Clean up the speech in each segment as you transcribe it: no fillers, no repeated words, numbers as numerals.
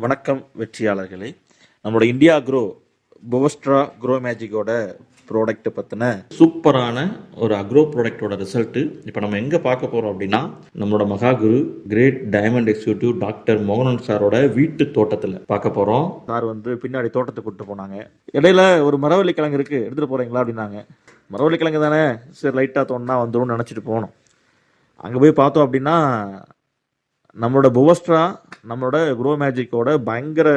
வணக்கம் வெற்றியாளர்களே. நம்மளோட India புவஸ்ட்ரா grow மேஜிக்கோட ப்ராடக்ட்டை பற்றின சூப்பரான ஒரு அக்ரோ ப்ராடக்டோட ரிசல்ட்டு இப்போ நம்ம எங்கே பார்க்க போகிறோம் அப்படின்னா, நம்மளோட மகாகுரு கிரேட் டைமண்ட் எக்ஸிக்யூட்டிவ் டாக்டர் மோகனன் சாரோட வீட்டு தோட்டத்தில் பார்க்க போகிறோம். சார் பின்னாடி தோட்டத்தை கூப்பிட்டு போனாங்க. இடையில ஒரு மரவள்ளி கிழங்கு இருக்குது, எடுத்துகிட்டு போகிறீங்களா அப்படின்னாங்க. மரவள்ளி கிழங்கு தானே, சரி லைட்டாக தோணுனா வந்துடும் நினச்சிட்டு போனோம். அங்கே போய் பார்த்தோம் அப்படின்னா நம்மளோட புவஸ்ட்ரா நம்மளோட க்ரோ மேஜிக்கோட பயங்கர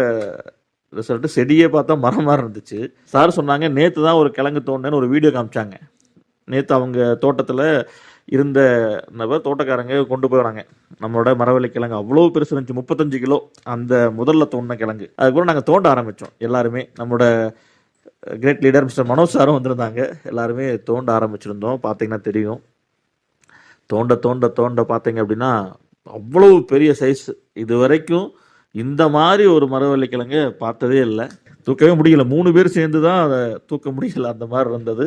ரிசல்ட்டு. செடியே பார்த்தா மரம் மாதிரி இருந்துச்சு. சார் சொன்னாங்க, நேற்று தான் ஒரு கிழங்கு தோணுன்னு ஒரு வீடியோ காமிச்சாங்க. நேற்று அவங்க தோட்டத்தில் இருந்த தோட்டக்காரங்க கொண்டு போயிடாங்க. நம்மளோட மரவள்ளி கிழங்கு அவ்வளோ பெருசு இருந்துச்சு, 35 கிலோ. அந்த முதல்ல தோண்டின கிழங்கு அதுக்கப்புறம் நாங்கள் தோண்ட ஆரம்பித்தோம். எல்லாருமே நம்மளோட கிரேட் லீடர் மிஸ்டர் மனோஜ் சாரும் வந்திருந்தாங்க. எல்லாருமே தோண்ட ஆரம்பிச்சிருந்தோம். பார்த்தீங்கன்னா தெரியும், தோண்ட தோண்ட தோண்ட பார்த்தீங்க அப்படின்னா அவ்வளோ பெரிய சைஸ். இது வரைக்கும் இந்த மாதிரி ஒரு மரவள்ளி கிழங்கு பார்த்ததே இல்லை. தூக்கவே முடியல, 3 பேர் சேர்ந்து தான் அதை தூக்க முடியல, அந்த மாதிரி இருந்தது.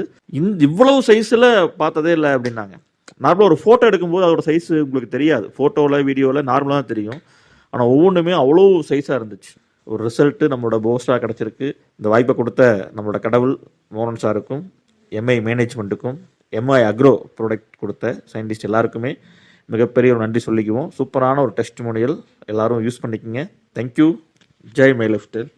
இவ்வளவு சைஸில் பார்த்ததே இல்லை அப்படின்னாங்க. நார்மலாக ஒரு ஃபோட்டோ எடுக்கும்போது அதோட சைஸ் உங்களுக்கு தெரியாது, ஃபோட்டோவில் வீடியோவில் நார்மலாக தான் தெரியும். ஆனால் ஒவ்வொன்றுமே அவ்வளோ சைஸாக இருந்துச்சு. ஒரு ரிசல்ட்டு நம்மளோட போஸ்டாக கிடச்சிருக்கு. இந்த வாய்ப்பை கொடுத்த நம்மளோட கடவுள் மோகன் சாருக்கும், எம்ஐ மேனேஜ்மெண்ட்டுக்கும், எம்ஐ அக்ரோ ப்ராடக்ட் கொடுத்த சயின்டிஸ்ட் எல்லாருக்குமே மிகப்பெரிய ஒரு நன்றி சொல்லிக்குவோம். சூப்பரான ஒரு டெஸ்டிமோனியல், எல்லாரும் யூஸ் பண்ணிக்கோங்க. Thank you. Jai my life style.